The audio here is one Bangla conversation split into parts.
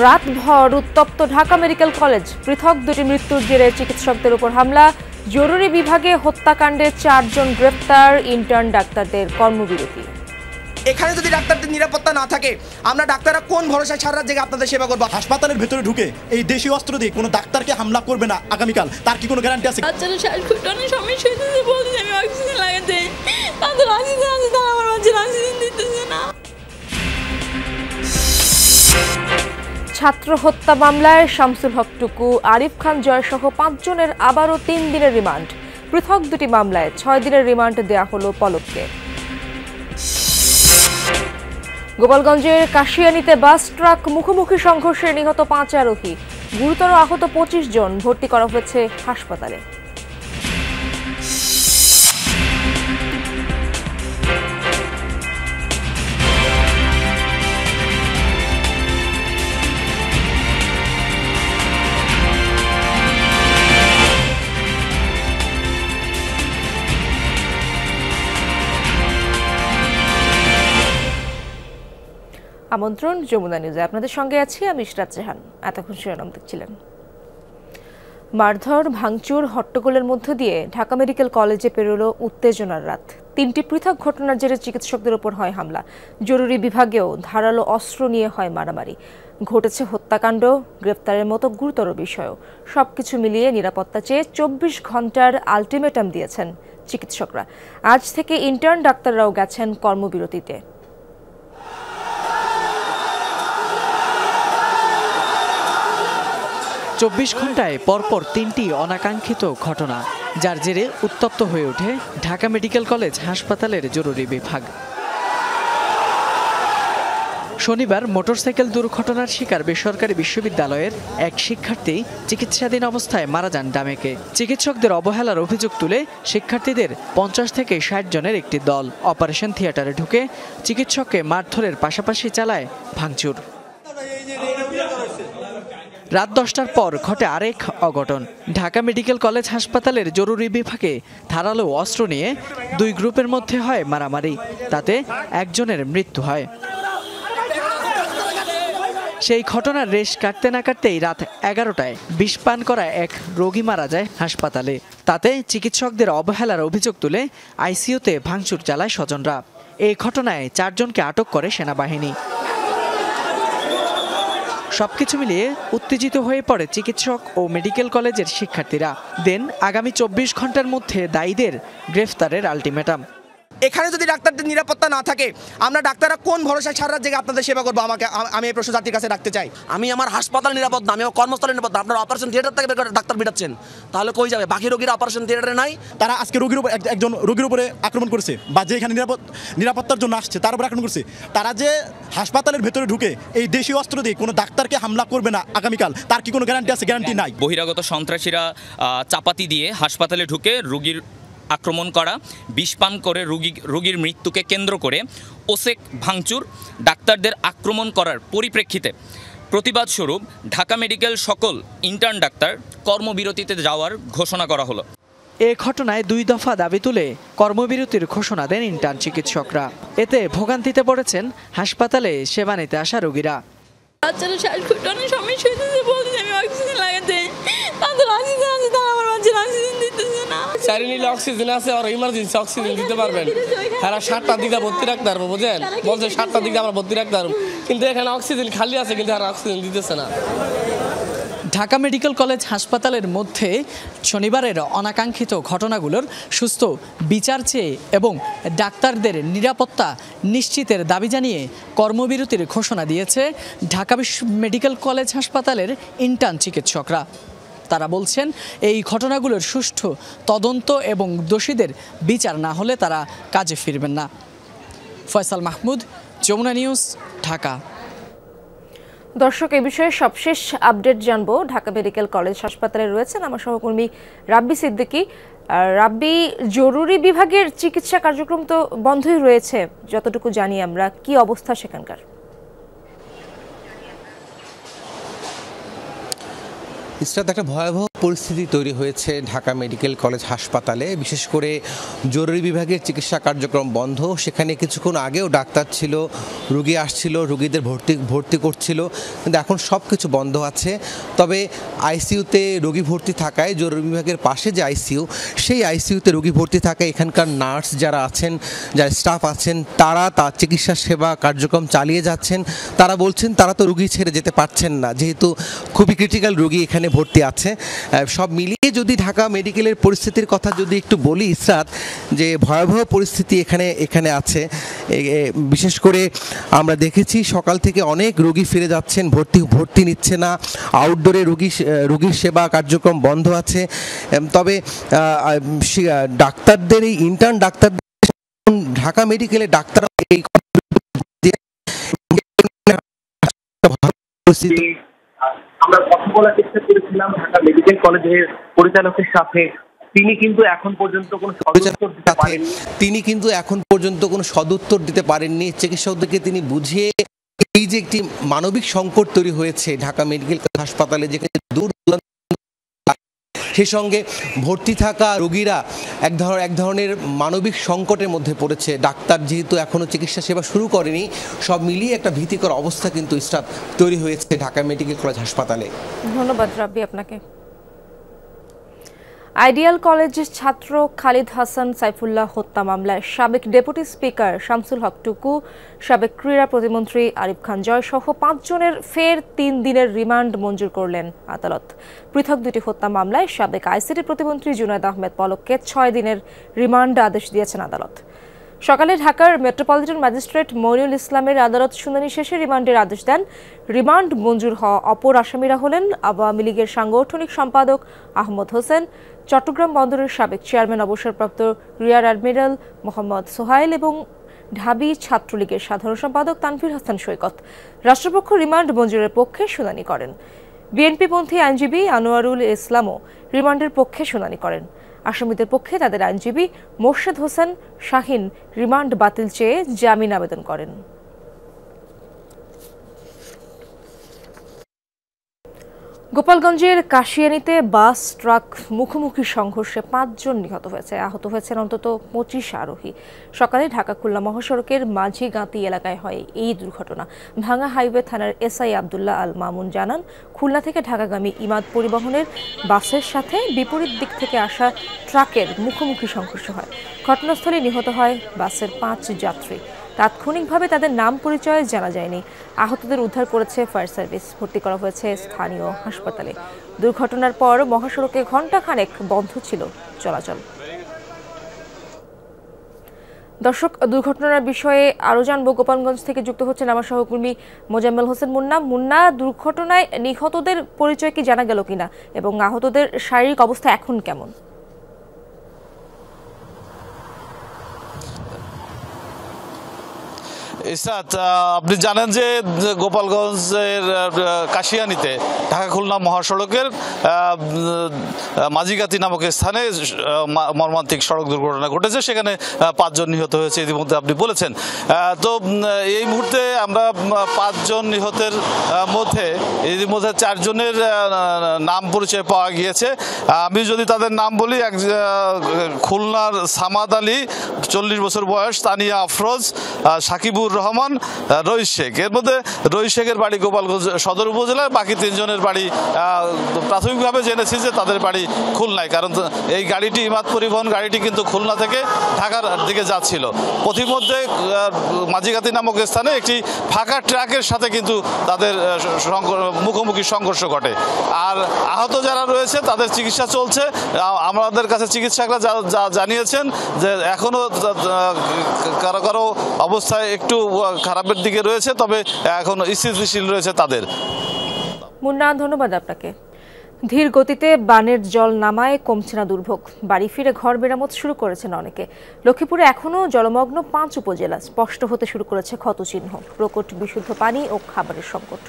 রাতভর উত্তপ্ত ঢাকা মেডিকেল কলেজ, পৃথক দুটি মৃত্যুর জেরে চিকিৎসকদের উপর হামলা, জরুরি বিভাগে হত্যাকাণ্ডে 4 জন গ্রেফতার, ইন্টার্ন ডাক্তারদের কর্মবিরতি। এখানে যদি ডাক্তারদের নিরাপত্তা না থাকে আমরা ডাক্তাররা কোন ভরসায় সারা রাত জেগে আপনাদের সেবা করব? হাসপাতালের ভেতরে ঢুকে এই দেশীয় অস্ত্র দিয়ে কোনো ডাক্তারকে হামলা করবে না আগামীকাল, তার কি কোনো গ্যারান্টি আছে? বাচ্চারা শ্বাস ফুটানোর সমস্যা হইতেছে, বলছে আমি অক্সিজেন লাগাতে, তাদের অক্সিজেন আছে, তারা আমার বাচ্চারা অক্সিজেন দিতেছে না। ছাত্র হত্যা মামলায় শামসুল হক টুকু, আরিফ খান জয় সহ 5 জনের আবারও 3 দিনের রিমান্ড। পৃথক দুটি মামলায় 6 দিনের রিমান্ড দেয়া হলো পলককে। গোপালগঞ্জের কাশিয়ানীতে বাস ট্রাক মুখোমুখি সংঘর্ষে নিহত 5 আরোহী, গুরুতর আহত 25 জন, ভর্তি করা হয়েছে হাসপাতালে। আমন্ত্রণ যমুনা নিউজে, আপনাদের সঙ্গে আছি আমি ইশরাত জাহান। এতক্ষণ শিরোনাম দেখছিলেন। মারধর, ভাঙচুর, হট্টগোলের মধ্য দিয়ে ঢাকা মেডিকেল কলেজে পেরোল উত্তেজনার রাত। 3টি পৃথক ঘটনার জেরে চিকিৎসকদের ওপর হয় হামলা, জরুরি বিভাগেও ধারালো অস্ত্র নিয়ে হয় মারামারি। ঘটেছে হত্যাকাণ্ড, গ্রেপ্তারের মতো গুরুতর বিষয়ও। সবকিছু মিলিয়ে নিরাপত্তা চেয়ে 24 ঘন্টার আলটিমেটাম দিয়েছেন চিকিৎসকরা। আজ থেকে ইন্টার্ন ডাক্তাররাও গেছেন কর্মবিরতিতে। 24 ঘন্টায় পরপর 3টি অনাকাঙ্ক্ষিত ঘটনা, যার জেরে উত্তপ্ত হয়ে ওঠে ঢাকা মেডিকেল কলেজ হাসপাতালের জরুরি বিভাগ। শনিবার মোটরসাইকেল দুর্ঘটনার শিকার বেসরকারি বিশ্ববিদ্যালয়ের এক শিক্ষার্থী চিকিৎসাধীন অবস্থায় মারা যান ডামেকে। চিকিৎসকদের অবহেলার অভিযোগ তুলে শিক্ষার্থীদের 50 থেকে 60 জনের একটি দল অপারেশন থিয়েটারে ঢুকে চিকিৎসককে মারধরের পাশাপাশি চালায় ভাঙচুর। রাত 10টার পর ঘটে আরেক অঘটন। ঢাকা মেডিকেল কলেজ হাসপাতালের জরুরি বিভাগে ধারালো অস্ত্র নিয়ে 2 গ্রুপের মধ্যে হয় মারামারি, তাতে একজনের মৃত্যু হয়। সেই ঘটনার রেশ কাটতে না কাটতেই রাত 11টায় বিষ পান করা এক রোগী মারা যায় হাসপাতালে। তাতে চিকিৎসকদের অবহেলার অভিযোগ তুলে আইসিইউতে ভাঙচুর চালায় স্বজনরা। এই ঘটনায় 4 জনকে আটক করে সেনাবাহিনী। সবকিছু মিলিয়ে উত্তেজিত হয়ে পড়ে চিকিৎসক ও মেডিকেল কলেজের শিক্ষার্থীরা। দেন আগামী 24 ঘন্টার মধ্যে দায়ীদের গ্রেফতারের আলটিমেটাম। এখানে যদি ডাক্তারদের নিরাপত্তা না থাকে আমরা ডাক্তাররা কোন ভরসায় সারা রাত জেগে আপনাদের সেবা করবো? আমি এই প্রশ্ন জাতির কাছে রাখতে চাই। আমি আমার হাসপাতাল নিরাপদ না, আমি কর্মস্থলে নিরাপদ না। আপনারা অপারেশন থিয়েটার থেকে ডাক্তার বিটাচ্ছেন, তাহলে কই যাবে? বাকি রোগীরা অপারেশন থিয়েটারে নাই। তারা আজকে একজন রোগীর উপরে আক্রমণ করেছে, বা যে এখানে নিরাপত্তার জন্য আসছে তার উপরে আক্রমণ করছে। তারা যে হাসপাতালের ভেতরে ঢুকে এই দেশীয় অস্ত্র দিয়ে কোনো ডাক্তারকে হামলা করবে না আগামীকাল, তার কি কোনো গ্যারান্টি আছে? গ্যারান্টি নাই। বহিরাগত সন্ত্রাসীরা চাপাতি দিয়ে হাসপাতালে ঢুকে রোগীর আক্রমণ করা, বিষ পান করে রোগীর মৃত্যুকে কেন্দ্র করে ওসেক ভাঙচুর, ডাক্তারদের আক্রমণ করার পরিপ্রেক্ষিতে প্রতিবাদ স্বরূপ ঢাকা মেডিকেল সকল ইন্টার্ন ডাক্তার কর্মবিরতিতে যাওয়ার ঘোষণা করা হলো। এ ঘটনায় 2 দফা দাবি তুলে কর্মবিরতির ঘোষণা দেন ইন্টার্ন চিকিৎসকরা। এতে ভোগান্তিতে পড়েছেন হাসপাতালে সেবা নিতে আসা রোগীরা। বাচ্চারা শ্বাস ফুটানোর সমস্যা হইতেছে, বলছে আমি অক্সিজেন লাগাতে, তাদের অক্সিজেন আছে, তারা আমার বাচ্চারা অক্সিজেন দিতেছে না। চারিনিলে অক্সিজেন আছে, আর ইমার্জেন্সি অক্সিজেন দিতে পারবেন। হ্যাঁ, 7টার দিকে ভর্তি রাখতে পারবো, বুঝলেন? বলছে 7টার দিকে আমরা ভর্তি রাখতে পারবো, কিন্তু এখানে অক্সিজেন খালি আছে, কিন্তু আর অক্সিজেন দিতেছে না। ঢাকা মেডিকেল কলেজ হাসপাতালের মধ্যে শনিবারের অনাকাঙ্ক্ষিত ঘটনাগুলোর সুস্থ বিচার চেয়ে এবং ডাক্তারদের নিরাপত্তা নিশ্চিতের দাবি জানিয়ে কর্মবিরতির ঘোষণা দিয়েছে ঢাকা মেডিকেল কলেজ হাসপাতালের ইন্টার্ন চিকিৎসকরা। তারা বলছেন এই ঘটনাগুলোর সুষ্ঠু তদন্ত এবং দোষীদের বিচার না হলে তারা কাজে ফিরবেন না। ফয়সাল মাহমুদ, যমুনা নিউজ, ঢাকা। দর্শক, এই বিষয়ে সবশেষ আপডেট জানবো। ঢাকা মেডিকেল কলেজ হাসপাতালে রয়েছেন আমার সহকর্মী রাব্বি সিদ্দিকী। রাব্বি, জরুরি বিভাগের চিকিৎসা কার্যক্রম তো বন্ধই রয়েছে যতটুকু জানি আমরা, কি অবস্থা সেখানকার? ইসরাত, একটা ভয়াবহ পরিস্থিতি তৈরি হয়েছে ঢাকা মেডিকেল কলেজ হাসপাতালে, বিশেষ করে জরুরি বিভাগের চিকিৎসা কার্যক্রম বন্ধ। সেখানে কিছুক্ষণ আগেও ডাক্তার ছিল, রুগী আসছিল, রুগীদের ভর্তি করছিল, কিন্তু এখন সব কিছু বন্ধ আছে। তবে আইসিইউতে রোগী ভর্তি থাকায়, জরুরি বিভাগের পাশে যে আইসিইউ, সেই আইসিইউতে রোগী ভর্তি থাকায় এখানকার নার্স যারা আছেন, যারা স্টাফ আছেন, তারা তার চিকিৎসা সেবা কার্যক্রম চালিয়ে যাচ্ছেন। তারা বলছেন তারা তো রুগী ছেড়ে যেতে পারছেন না, যেহেতু খুবই ক্রিটিক্যাল রোগী এখানে ভর্তি আছে। সব মিলিয়ে যদি ঢাকা মেডিকেলের পরিস্থিতির কথা যদি একটু বলি ইসরাত, যে ভয়াবহ পরিস্থিতি এখানে আছে। বিশেষ করে আমরা দেখেছি সকাল থেকে অনেক রোগী ফিরে যাচ্ছেন, ভর্তি নিচ্ছে না, আউটডোরে রোগীর সেবা কার্যক্রম বন্ধ আছে। তবে ডাক্তারদের, এই ইন্টার্ন ডাক্তারদের, ঢাকা মেডিকেলে ডাক্তার এই আমরা কথা বলার চেষ্টা করেছিলাম ঢাকা মেডিকেল কলেজের পরিচালকের সাথে। তিনি কিন্তু এখন পর্যন্ত কোনো সদুত্তর দিতে পারেননি। চিকিৎসকদেরকে তিনি বুঝিয়ে এই যে একটি মানবিক সংকট তৈরি হয়েছে ঢাকা মেডিকেল হাসপাতালে, যেখানে দূর দূরান্ত সেই সঙ্গে ভর্তি থাকা রোগীরা এক ধরনের মানবিক সংকটের মধ্যে পড়েছে। ডাক্তার যেহেতু এখনও চিকিৎসা সেবা শুরু করেনি, সব মিলিয়ে একটা ভীতিকর অবস্থা কিন্তু ইসরাত তৈরি হয়েছে ঢাকা মেডিকেল কলেজ হাসপাতালে। ধন্যবাদ রাব্বি আপনাকে। আইডিয়াল কলেজের ছাত্র খালিদ হাসান সাইফুল্লাহ হত্যা মামলায় সাবেক ডেপুটি স্পিকার শামসুল হক টুকু, সাবেক ক্রীড়া প্রতিমন্ত্রী আরিফ খান জয় সহ 5 জনের ফের 3 দিনের রিমান্ড মঞ্জুর করলেন আদালত। পৃথক দুটি হত্যা মামলায় সাবেক আইসিটি প্রতিমন্ত্রী জুনায়েদ আহমেদ পলককে 6 দিনের রিমান্ড আদেশ দিয়েছেন আদালত। সকালে ঢাকার মেট্রোপলিটন ম্যাজিস্ট্রেট মইনুল ইসলামের আদালত শুনানি শেষে রিমান্ডের আদেশ দেন। রিমান্ড মঞ্জুর হওয়া অপর আসামিরা হলেন আওয়ামী লীগের সাংগঠনিক সম্পাদক আহমদ হোসেন, চট্টগ্রাম বন্দরের সাবেক চেয়ারম্যান অবসরপ্রাপ্ত রিয়ার অ্যাডমিরাল মোহাম্মদ সোহাইল এবং ঢাবি ছাত্রলীগের সাধারণ সম্পাদক তানভীর হাসান সৈকত। রাষ্ট্রপক্ষ রিমান্ড মঞ্জুরের পক্ষে শুনানি করেন। বিএনপিপন্থী আইনজীবী আনোয়ারুল ইসলামও রিমান্ডের পক্ষে শুনানি করেন। আসামিদের পক্ষে তাদের আইনজীবী মোর্শেদ হোসেন শাহিন রিমান্ড বাতিল চেয়ে জামিন আবেদন করেন। গোপালগঞ্জের কাশিয়ানীতে বাস ট্রাক মুখোমুখি সংঘর্ষে 5 জন নিহত হয়েছে, আহত হয়েছেন অন্তত 25 আরোহী। সকালে ঢাকা খুলনা মহাসড়কের মাঝিগাঁতি এলাকায় হয় এই দুর্ঘটনা। ভাঙা হাইওয়ে থানার এসআই আব্দুল্লাহ আল মামুন জানান, খুলনা থেকে ঢাকাগামী ইমাদ পরিবহনের বাসের সাথে বিপরীত দিক থেকে আসা ট্রাকের মুখোমুখি সংঘর্ষ হয়। ঘটনাস্থলে নিহত হয় বাসের 5 যাত্রী। তাৎক্ষণিকভাবে তাদের নাম পরিচয় জানা যায়নি। আহতদের উদ্ধার করেছে ফায়ার সার্ভিস, ভর্তি করা হয়েছে স্থানীয় হাসপাতালে। দুর্ঘটনার পর মহাসড়কে ঘণ্টাখানেক বন্ধ ছিল চলাচল। দর্শক, দুর্ঘটনার বিষয়ে আরও জানবো। গোপালগঞ্জ থেকে যুক্ত হচ্ছেন আমার সহকর্মী মোজাম্মেল হোসেন মুন্না। দুর্ঘটনায় নিহতদের পরিচয় কি জানা গেল কিনা এবং আহতদের শারীরিক অবস্থা এখন কেমন? ইসরাত, আপনি জানেন যে গোপালগঞ্জের কাশিয়ানীতে ঢাকা খুলনা মহাসড়কের মাঝিগাতি নামক স্থানে মর্মান্তিক সড়ক দুর্ঘটনা ঘটেছে। সেখানে 5 জন নিহত হয়েছে, ইতিমধ্যে আপনি বলেছেন। তো এই মুহূর্তে আমরা 5 জন নিহতের মধ্যে 4 জনের নাম পরিচয় পাওয়া গিয়েছে। আমি যদি তাদের নাম বলি, খুলনার সামাদ আলী 40 বছর বয়স, তানিয়া আফরোজ, সাকিবুর রহমান, রইস শেখ। এর মধ্যে রইস শেখের বাড়ি গোপালগঞ্জ সদর উপজেলায়, বাকি 3 জনের বাড়ি প্রাথমিকভাবে জেনেছি যে তাদের বাড়ি খুলনায়, কারণ এই গাড়িটি ইমাদ পরিবহন গাড়িটি কিন্তু খুলনা থেকে ঢাকার দিকে যাচ্ছিল। পথিমধ্যে মাঝিগাতি নামক স্থানে একটি ফাঁকা ট্রাকের সাথে কিন্তু তাদের মুখোমুখি সংঘর্ষ ঘটে। আর আহত যারা রয়েছে তাদের চিকিৎসা চলছে। আমাদের কাছে চিকিৎসকরা যা জানিয়েছেন যে এখনও কারো কারো অবস্থায় একটু খারাপের দিকে রয়েছে, তবে এখন স্থিতিশীল রয়েছে তাদের। মুন্না, ধন্যবাদ আপনাকে। ধীর গতিতে বানের জল নামায় কমছে না দুর্ভোগ। বাড়ি ফিরে ঘর মেরামত শুরু করেছেন অনেকে। লক্ষ্মীপুরে এখনও জলমগ্ন 5 উপজেলা, স্পষ্ট হতে শুরু করেছে ক্ষতচিহ্ন, প্রকট বিশুদ্ধ পানি ও খাবারের সংকট।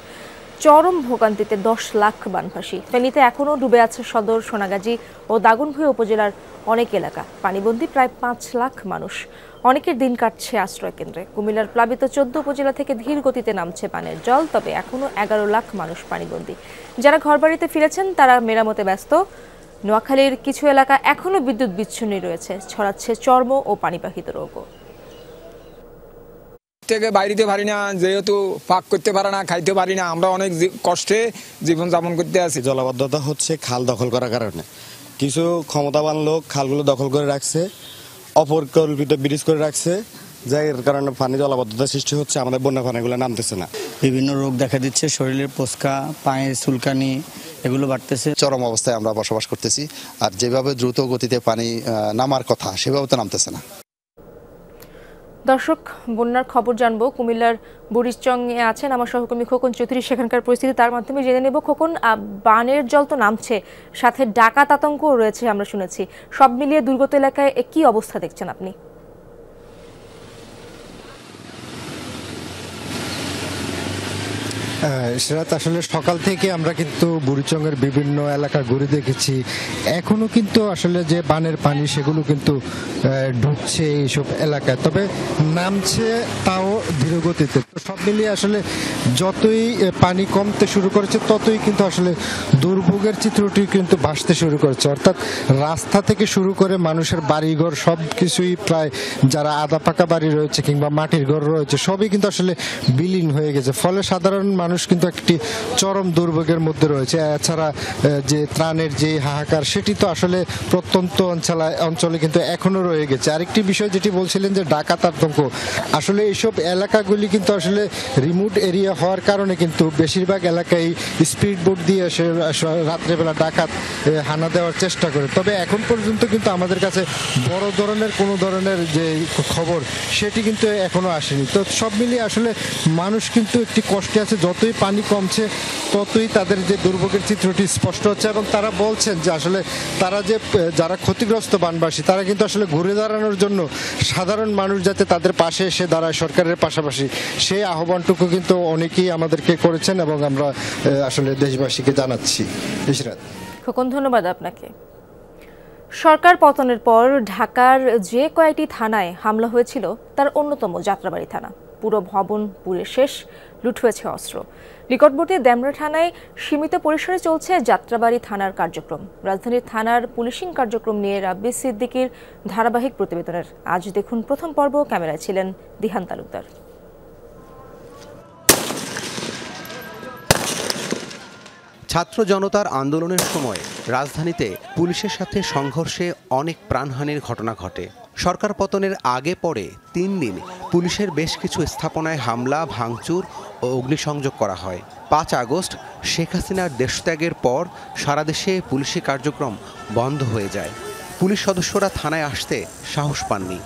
চরম ভোগান্তিতে 10 লাখ বানভাসী। ফেনীতে এখনও ডুবে আছে সদর, সোনাগাজী ও দাগনভূঞা উপজেলার অনেক এলাকা। পানিবন্দী প্রায় 5 লাখ মানুষ। অনেকের দিন কাটছে আশ্রয় কেন্দ্রে। কুমিল্লার প্লাবিত 14 উপজেলা থেকে ধীর গতিতে নামছে পানের জল, তবে এখনও 11 লাখ মানুষ পানিবন্দী। যারা ঘরবাড়িতে ফিরেছেন তারা মেরামতে ব্যস্ত। নোয়াখালীর কিছু এলাকা এখনও বিদ্যুৎ বিচ্ছিন্নই রয়েছে, ছড়াচ্ছে চর্ম ও পানিবাহিত রোগও। থেকে বাইরে পারি না, যেহেতু পাক করতে পারে না, খাইতে পারি না, আমরা অনেক কষ্টে জীবনযাপন করতে আছি। জলাবদ্ধতা হচ্ছে খাল দখল করার কারণে। কিছু ক্ষমতাবান লোক খালগুলো দখল করে রাখছে, অপরিকল্পিত ব্রিজ করে রাখছে, যার কারণে পানি জলাবদ্ধতা সৃষ্টি হচ্ছে। আমাদের বন্যা পানিগুলো নামতেছে না। বিভিন্ন রোগ দেখা দিচ্ছে, শরীরের পোস্কা, পায়ের চুলকানি এগুলো বাড়তেছে। চরম অবস্থায় আমরা বসবাস করতেছি, আর যেভাবে দ্রুত গতিতে পানি নামার কথা সেভাবে তো নামতেছে না। দর্শক, বন্যার খবর জানবো। কুমিল্লার বুড়িচং-এ আছেন আমার সহকর্মী খোকন চৌধুরী। সেখানকার পরিস্থিতি তার মাধ্যমে জেনে নেব। খোকন, বানের জল তো নামছে, সাথে ডাকাত আতঙ্কও রয়েছে আমরা শুনেছি। সব মিলিয়ে দুর্গত এলাকায় কি অবস্থা দেখছেন আপনি? সেটা আসলে সকাল থেকে আমরা কিন্তু বুড়িচংয়ের বিভিন্ন এলাকা ঘুরে দেখেছি। এখনো কিন্তু আসলে যে বানের পানি সেগুলো কিন্তু ঢুকছে এইসব এলাকায়, তবে নামছে তাও ধীরগতিতে। সব মিলিয়ে আসলে যতই পানি কমতে শুরু করেছে ততই কিন্তু আসলে দুর্ভোগের চিত্রটি কিন্তু ভাসতে শুরু করেছে। অর্থাৎ রাস্তা থেকে শুরু করে মানুষের বাড়িঘর সব কিছুই প্রায়, যারা আধা পাকা বাড়ি রয়েছে কিংবা মাটির ঘর রয়েছে সবই কিন্তু আসলে বিলীন হয়ে গেছে। ফলে সাধারণ মানুষ কিন্তু একটি চরম দুর্ভোগের মধ্যে রয়েছে। এছাড়া যে ত্রাণের যে হাহাকার সেটি তো আসলে প্রত্যন্ত অঞ্চলে কিন্তু এখনো রয়ে গেছে। আরেকটি বিষয় যেটি বলছিলেন যে ডাকাত আতঙ্ক, আসলে এইসব এলাকাগুলি কিন্তু আসলে রিমোট এরিয়া হওয়ার কারণে কিন্তু বেশিরভাগ এলাকায় স্পিড বোট দিয়ে এসে রাত্রেবেলা ডাকাত হানা দেওয়ার চেষ্টা করে। তবে এখন পর্যন্ত কিন্তু আমাদের কাছে বড় ধরনের কোনো ধরনের যে খবর সেটি কিন্তু এখনো আসেনি। তো সব মিলিয়ে আসলে মানুষ কিন্তু একটি কষ্টে আছে। যতই পানি কমছে ততই তাদের যে দুর্ভোগের চিত্রটি স্পষ্ট হচ্ছে, এবং তারা বলছেন যে আসলে তারা যে যারা ক্ষতিগ্রস্ত বানবাসী তারা কিন্তু আসলে ঘুরে দাঁড়ানোর জন্য সাধারণ মানুষ যাতে তাদের পাশে এসে দাঁড়ায় সরকারের পাশাপাশি, সেই আহ্বানটুকু কিন্তু অনেকেই আমাদেরকে করেছেন এবং আমরা আসলে দেশবাসীকে জানাচ্ছি। খোকন, ধন্যবাদ আপনাকে। সরকার পতনের পর ঢাকার যে কয়েকটি থানায় হামলা হয়েছিল তার অন্যতম যাত্রাবাড়ি থানা। পুরো ভবন পুড়ে শেষ, লুট হয়েছে অস্ত্র। নিকটবর্তী ডেমরা থানায় সীমিত পরিসরে চলছে যাত্রাবাড়ি থানার কার্যক্রম। রাজধানীর থানার পুলিশিং কার্যক্রম নিয়ে রাব্বি সিদ্দিকীর ধারাবাহিক প্রতিবেদনের আজ দেখুন প্রথম পর্ব। ক্যামেরায় ছিলেন দিহান তালুকদার। ছাত্র জনতার আন্দোলনের সময় রাজধানীতে পুলিশের সাথে সংঘর্ষে অনেক প্রাণহানির ঘটনা ঘটে। সরকার পতনের আগে পরে 3 দিন পুলিশের বেশ কিছু স্থাপনায় হামলা, ভাঙচুর ও অগ্নিসংযোগ করা হয়। 5 আগস্ট শেখ হাসিনার দেশত্যাগের পর সারা দেশে পুলিশি কার্যক্রম বন্ধ হয়ে যায়। পুলিশ সদস্যরা থানায় আসতে সাহস পাননি।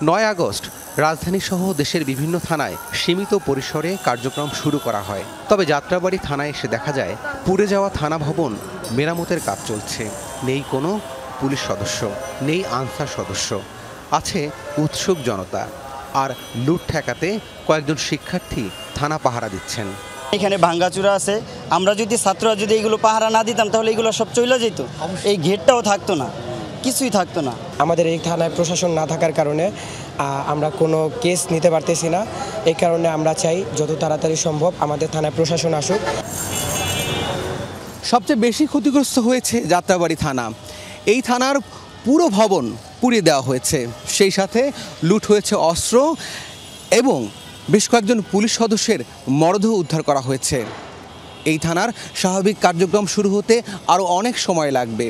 9 আগস্ট রাজধানীসহ দেশের বিভিন্ন থানায় সীমিত পরিসরে কার্যক্রম শুরু করা হয়। তবে যাত্রাবাড়ি থানায় এসে দেখা যায় পুড়ে যাওয়া থানা ভবন মেরামতের কাজ চলছে। নেই কোনো পুলিশ সদস্য, নেই আনসার সদস্য, আছে উৎসুক জনতা। আর লুট ঠেকাতে কয়েকজন শিক্ষার্থী থানা পাহারা দিচ্ছেন। এখানে ভাঙ্গাচুরা আছে, আমরা যদি ছাত্ররা যদি এগুলো পাহারা না দিতাম তাহলে এগুলো সব চলে যেত, এই গেটটাও থাকতো না, কিছুই থাকতো না। আমাদের এই থানায় প্রশাসন না থাকার কারণে আমরা কোনো কেস নিতে পারতেছি না। এই কারণে আমরা চাই যত তাড়াতাড়ি সম্ভব আমাদের থানায় প্রশাসন আসুক। সবচেয়ে বেশি ক্ষতিগ্রস্ত হয়েছে যাত্রাবাড়ি থানা। এই থানার পুরো ভবন পুড়িয়ে দেওয়া হয়েছে, সেই সাথে লুট হয়েছে অস্ত্র এবং বেশ কয়েকজন পুলিশ সদস্যের মরদেহ উদ্ধার করা হয়েছে। এই থানার স্বাভাবিক কার্যক্রম শুরু হতে আরও অনেক সময় লাগবে।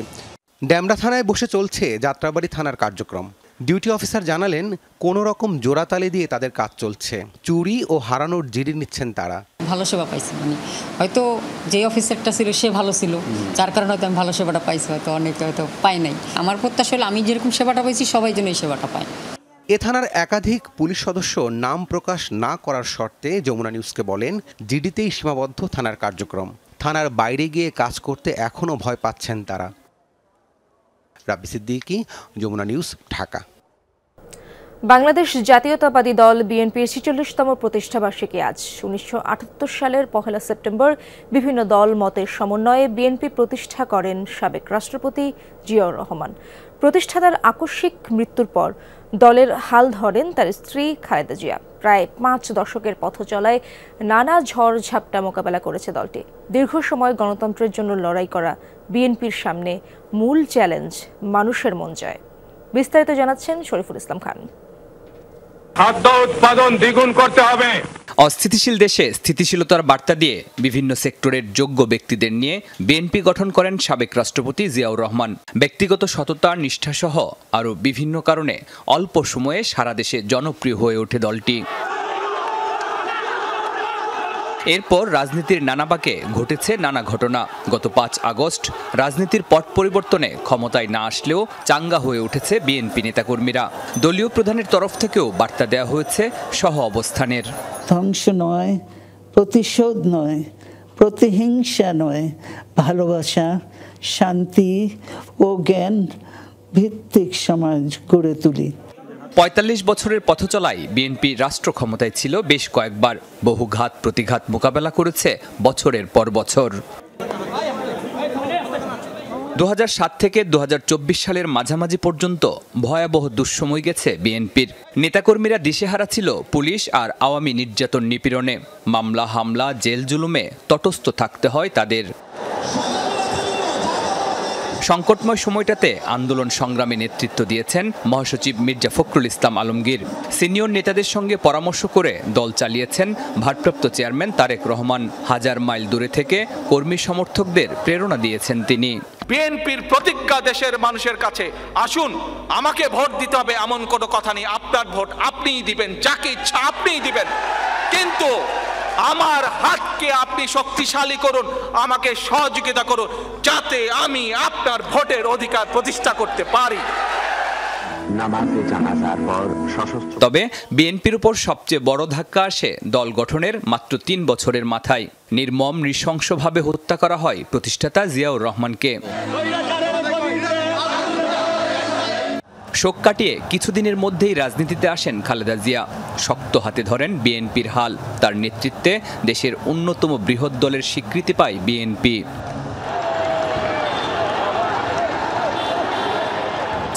ডেমরা থানায় বসে চলছে যাত্রাবাড়ি থানার কার্যক্রম। ডিউটি অফিসার জানালেন কোনো রকম জোড়াতালি দিয়ে তাদের কাজ চলছে। চুরি ও হারানোর জিডি নিচ্ছেন তারা। ভালো সেবা পাইছি, মানে হয়তো যে অফিসারটা ছিল সে ভালো ছিল, যার কারণে হয়তো আমি ভালো সেবাটা পাইছি, হয়তো অনেকে হয়তো পাই নাই। আমার প্রত্যাশা হলো আমি যেরকম সেবাটা পাইছি সবাই যেন এই সেবাটা পায়। এ থানার একাধিক পুলিশ সদস্য নাম প্রকাশ না করার শর্তে যমুনা নিউজকে বলেন জিডিতেই সীমাবদ্ধ থানার কার্যক্রম। থানার বাইরে গিয়ে কাজ করতে এখনও ভয় পাচ্ছেন তারা। রাব্বি সিদ্দিকী, যমুনা নিউজ, ঢাকা। বাংলাদেশ জাতীয়তাবাদী দল বিএনপির ৪৬তম প্রতিষ্ঠাবার্ষিকী আজ। ১৯৭৮ সালের ১ সেপ্টেম্বর বিভিন্ন দল মতের সমন্বয়ে বিএনপি প্রতিষ্ঠা করেন সাবেক রাষ্ট্রপতি জিয়াউর রহমান। প্রতিষ্ঠাতার আকস্মিক মৃত্যুর পর দলের হাল ধরেন তার স্ত্রী খালেদা জিয়া। প্রায় ৫ দশকের পথ চলায় নানা ঝড় ঝাপটা মোকাবেলা করেছে দলটি। দীর্ঘ সময় গণতন্ত্রের জন্য লড়াই করা বিএনপির সামনে মূল চ্যালেঞ্জ মানুষের মন জয়। বিস্তারিত জানাচ্ছেন শরীফুল ইসলাম খান। খাদ্য উৎপাদন দ্বিগুণ করতে হবে। অস্থিতিশীল দেশে স্থিতিশীলতার বার্তা দিয়ে বিভিন্ন সেক্টরের যোগ্য ব্যক্তিদের নিয়ে বিএনপি গঠন করেন সাবেক রাষ্ট্রপতি জিয়াউর রহমান। ব্যক্তিগত সততা, নিষ্ঠাসহ আরও বিভিন্ন কারণে অল্প সময়ে সারা দেশে জনপ্রিয় হয়ে ওঠে দলটি। এরপর রাজনীতির নানা বাঁকে ঘটেছে নানা ঘটনা। গত ৫ আগস্ট রাজনীতির পট পরিবর্তনে ক্ষমতায় না আসলেও চাঙ্গা হয়ে উঠেছে বিএনপি নেতাকর্মীরা। দলীয় প্রধানের তরফ থেকেও বার্তা দেওয়া হয়েছে সহ অবস্থানের। ধ্বংস নয়, প্রতিশোধ নয়, প্রতিহিংসা নয়, ভালোবাসা, শান্তি ও জ্ঞান ভিত্তিক সমাজ গড়ে তুলি। ৪৫ বছরের পথ চলায় বিএনপি রাষ্ট্র ক্ষমতায় ছিল বেশ কয়েকবার। বহু ঘাত প্রতিঘাত মোকাবেলা করেছে বছরের পর বছর। ২০০৭ থেকে ২০২৪ সালের মাঝামাঝি পর্যন্ত ভয়াবহ দুঃসময় গেছে বিএনপির। নেতাকর্মীরা দিশেহারা ছিল পুলিশ আর আওয়ামী নির্যাতন নিপীড়নে। মামলা, হামলা, জেল জুলুমে তটস্থ থাকতে হয় তাদের। সংকটময় সময়টাতে আন্দোলন সংগ্রামে নেতৃত্ব দিয়েছেন মহাসচিব মির্জা ফখরুল ইসলাম আলমগীর। সিনিয়র নেতাদের সঙ্গে পরামর্শ করে দল চালিয়েছেন ভারপ্রাপ্ত চেয়ারম্যান তারেক রহমান। হাজার মাইল দূরে থেকে কর্মী সমর্থকদের প্রেরণা দিয়েছেন তিনি। বিএনপির প্রতিজ্ঞা দেশের মানুষের কাছে, আসুন আমাকে ভোট দিতে হবে এমন কোনো কথা নেই। আপনার ভোট আপনিই দিবেন, যাকে ইচ্ছা আপনিই দিবেন, কিন্তু আমার হাতকে আপনি শক্তিশালী করুন, আমাকে সহযোগিতা করুন, যাতে আমি আপনার ভোটের অধিকার প্রতিষ্ঠা করতে পারি। তবে বিএনপির উপর সবচেয়ে বড় ধাক্কা আসে দল গঠনের মাত্র ৩ বছরের মাথায়। নির্মম নৃশংসভাবে হত্যা করা হয় প্রতিষ্ঠাতা জিয়াউর রহমানকে। শোক কাটিয়ে কিছুদিনের মধ্যেই রাজনীতিতে আসেন খালেদা জিয়া। শক্ত হাতে ধরেন বিএনপির হাল। তার নেতৃত্বে দেশের অন্যতম বৃহৎ দলের স্বীকৃতি পায় বিএনপি।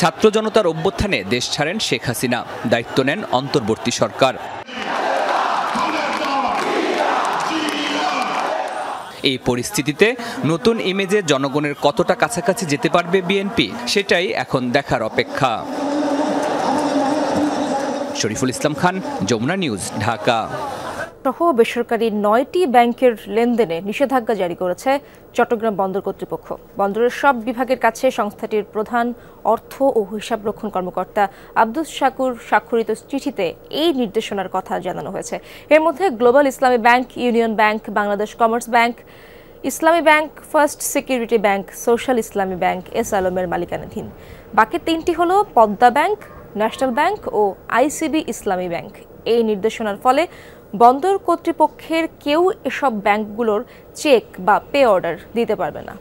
ছাত্র জনতার অভ্যুত্থানে দেশ ছাড়েন শেখ হাসিনা। দায়িত্ব নেন অন্তর্বর্তী সরকার। এই পরিস্থিতিতে নতুন ইমেজে জনগণের কতটা কাছাকাছি যেতে পারবে বিএনপি, সেটাই এখন দেখার অপেক্ষা। শরীফুল ইসলাম খান, যমুনা নিউজ, ঢাকা। সহ বেসরকারি ৯টি ব্যাংকের লেনদেনে নিষেধাজ্ঞা জারি করেছে চট্টগ্রাম বন্দর কর্তৃপক্ষ। বন্দরের সব বিভাগের কাছে সংস্থাটির প্রধান অর্থ ও হিসাবরক্ষণ কর্মকর্তা আব্দুস শাকুর স্বাক্ষরিত চিঠিতে এই নির্দেশনার কথা জানানো হয়েছে। এর মধ্যে global Islami bank, union bank, Bangladesh commerce bank, Islami bank, first security bank, social Islami bank S আলমের মালিকানাধীন। বাকি ৩টি হল পদ্মা ব্যাংক, ন্যাশনাল ব্যাংক ও আইসিবি ইসলামী ব্যাংক। এই নির্দেশনার ফলে বন্দর কর্তৃপক্ষের কেউ এসব ব্যাংকগুলোর চেক বা পে অর্ডার দিতে পারবে না।